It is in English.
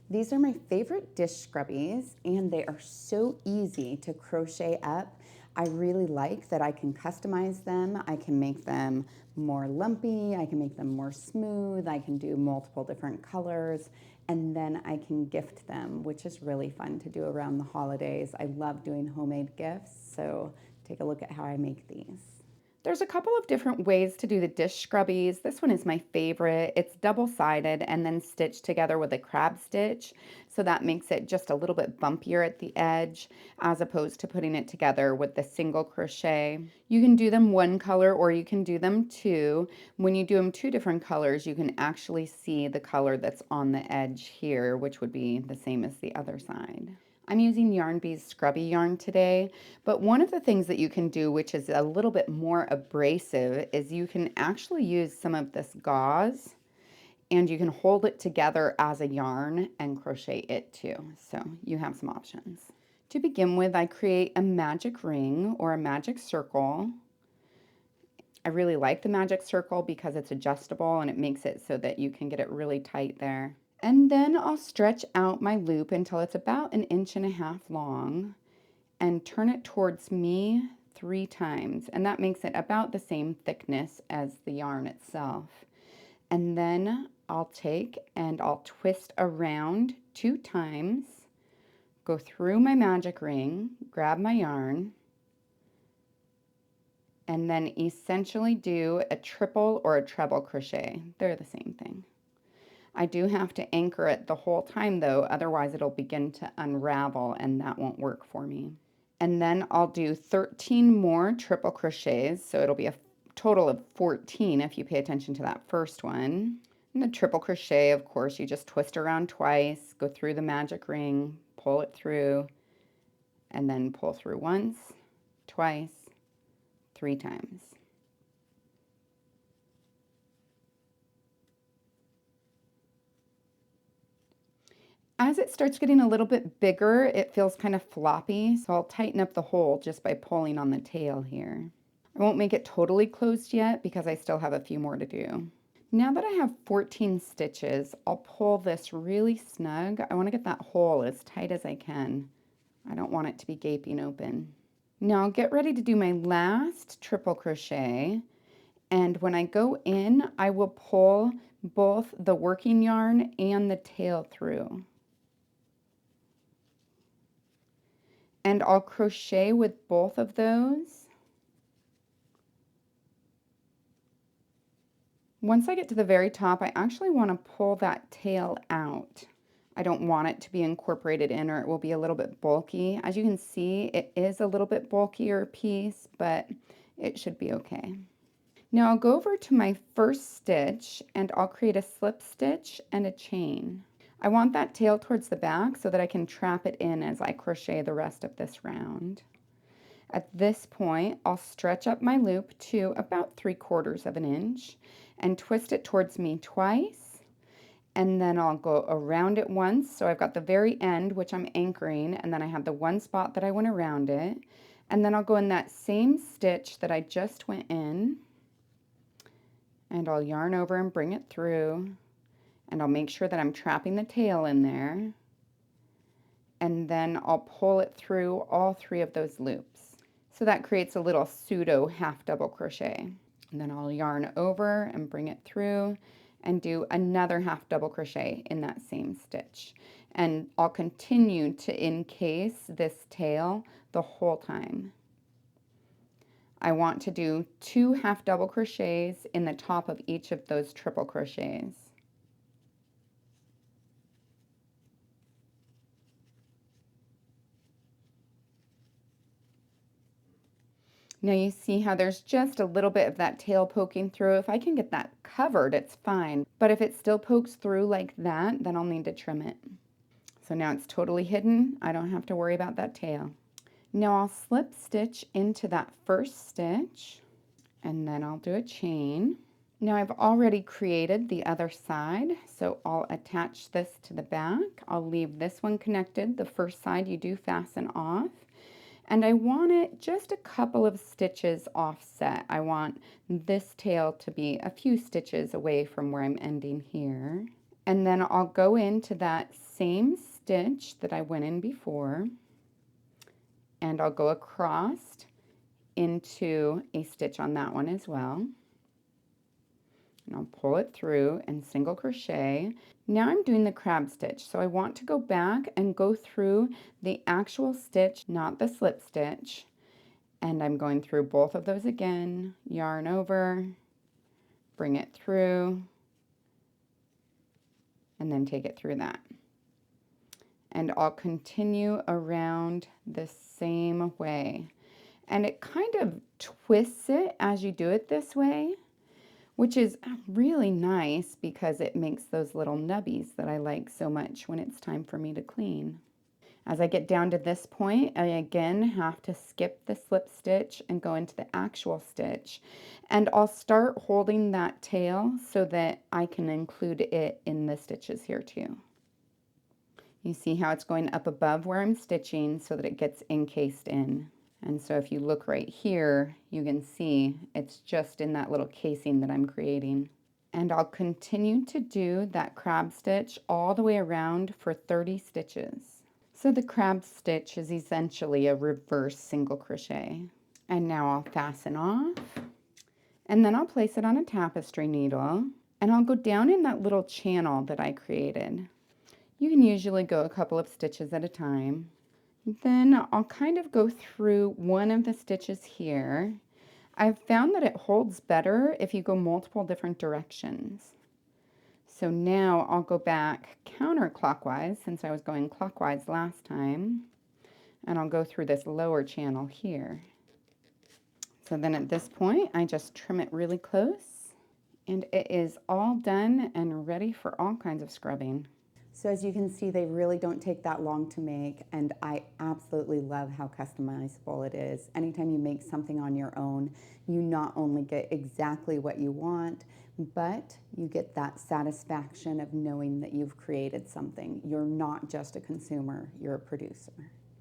These are my favorite dish scrubbies, and they are so easy to crochet up. I really like that I can customize them. I can make them more lumpy, I can make them more smooth, I can do multiple different colors, and then I can gift them, which is really fun to do around the holidays. I love doing homemade gifts, so take a look at how I make these. There's a couple of different ways to do the dish scrubbies. This one is my favorite. It's double-sided and then stitched together with a crab stitch. So that makes it just a little bit bumpier at the edge as opposed to putting it together with the single crochet. You can do them one color or you can do them two. When you do them two different colors, you can actually see the color that's on the edge here, which would be the same as the other side. I'm using Yarn Bee's Scrubby yarn today, but one of the things that you can do, which is a little bit more abrasive, is you can actually use some of this gauze and you can hold it together as a yarn and crochet it too. So you have some options. To begin with, I create a magic ring or a magic circle. I really like the magic circle because it's adjustable and it makes it so that you can get it really tight there. And then I'll stretch out my loop until it's about 1.5 inches long and turn it towards me 3 times. And that makes it about the same thickness as the yarn itself. And then I'll take and I'll twist around 2 times, go through my magic ring, grab my yarn, and then essentially do a triple or a treble crochet. They're the same thing. I do have to anchor it the whole time though, otherwise it'll begin to unravel and that won't work for me. And then I'll do 13 more triple crochets, so it'll be a total of 14 if you pay attention to that first one. And the triple crochet, of course, you just twist around twice, go through the magic ring, pull it through, and then pull through once, twice, 3 times. As it starts getting a little bit bigger, it feels kind of floppy, so I'll tighten up the hole just by pulling on the tail here. I won't make it totally closed yet because I still have a few more to do. Now that I have 14 stitches, I'll pull this really snug. I want to get that hole as tight as I can. I don't want it to be gaping open. Now I'll get ready to do my last triple crochet, and when I go in, I will pull both the working yarn and the tail through. And I'll crochet with both of those. Once I get to the very top, I actually want to pull that tail out. I don't want it to be incorporated in or it will be a little bit bulky. As you can see, it is a little bit bulkier piece, but it should be okay. Now I'll go over to my first stitch and I'll create a slip stitch and a chain. I want that tail towards the back so that I can trap it in as I crochet the rest of this round. At this point, I'll stretch up my loop to about 3/4 of an inch and twist it towards me twice, and then I'll go around it once. So I've got the very end, which I'm anchoring, and then I have the one spot that I went around it, and then I'll go in that same stitch that I just went in, and I'll yarn over and bring it through, and I'll make sure that I'm trapping the tail in there, and then I'll pull it through all 3 of those loops. So that creates a little pseudo half double crochet. And then I'll yarn over and bring it through and do another half double crochet in that same stitch. And I'll continue to encase this tail the whole time. I want to do 2 half double crochets in the top of each of those triple crochets. Now you see how there's just a little bit of that tail poking through. If I can get that covered, it's fine. But if it still pokes through like that, then I'll need to trim it. So now it's totally hidden. I don't have to worry about that tail. Now I'll slip stitch into that first stitch, and then I'll do a chain. Now I've already created the other side, so I'll attach this to the back. I'll leave this one connected. The first side you do fasten off. And I want it just a couple of stitches offset. I want this tail to be a few stitches away from where I'm ending here. And then I'll go into that same stitch that I went in before, and I'll go across into a stitch on that one as well. And I'll pull it through and single crochet. Now I'm doing the crab stitch, so I want to go back and go through the actual stitch, not the slip stitch. And I'm going through both of those again, yarn over, bring it through, and then take it through that. And I'll continue around the same way. And it kind of twists it as you do it this way, which is really nice because it makes those little nubbies that I like so much when it's time for me to clean. As I get down to this point, I again have to skip the slip stitch and go into the actual stitch. And I'll start holding that tail so that I can include it in the stitches here too. You see how it's going up above where I'm stitching so that it gets encased in. And so if you look right here, you can see it's just in that little casing that I'm creating. And I'll continue to do that crab stitch all the way around for 30 stitches. So the crab stitch is essentially a reverse single crochet. And now I'll fasten off, and then I'll place it on a tapestry needle, and I'll go down in that little channel that I created. You can usually go a couple of stitches at a time. Then I'll kind of go through one of the stitches here. I've found that it holds better if you go multiple different directions. So now I'll go back counterclockwise since I was going clockwise last time, and I'll go through this lower channel here. So then at this point, I just trim it really close, and it is all done and ready for all kinds of scrubbing. So as you can see, they really don't take that long to make, and I absolutely love how customizable it is. Anytime you make something on your own, you not only get exactly what you want, but you get that satisfaction of knowing that you've created something. You're not just a consumer, you're a producer.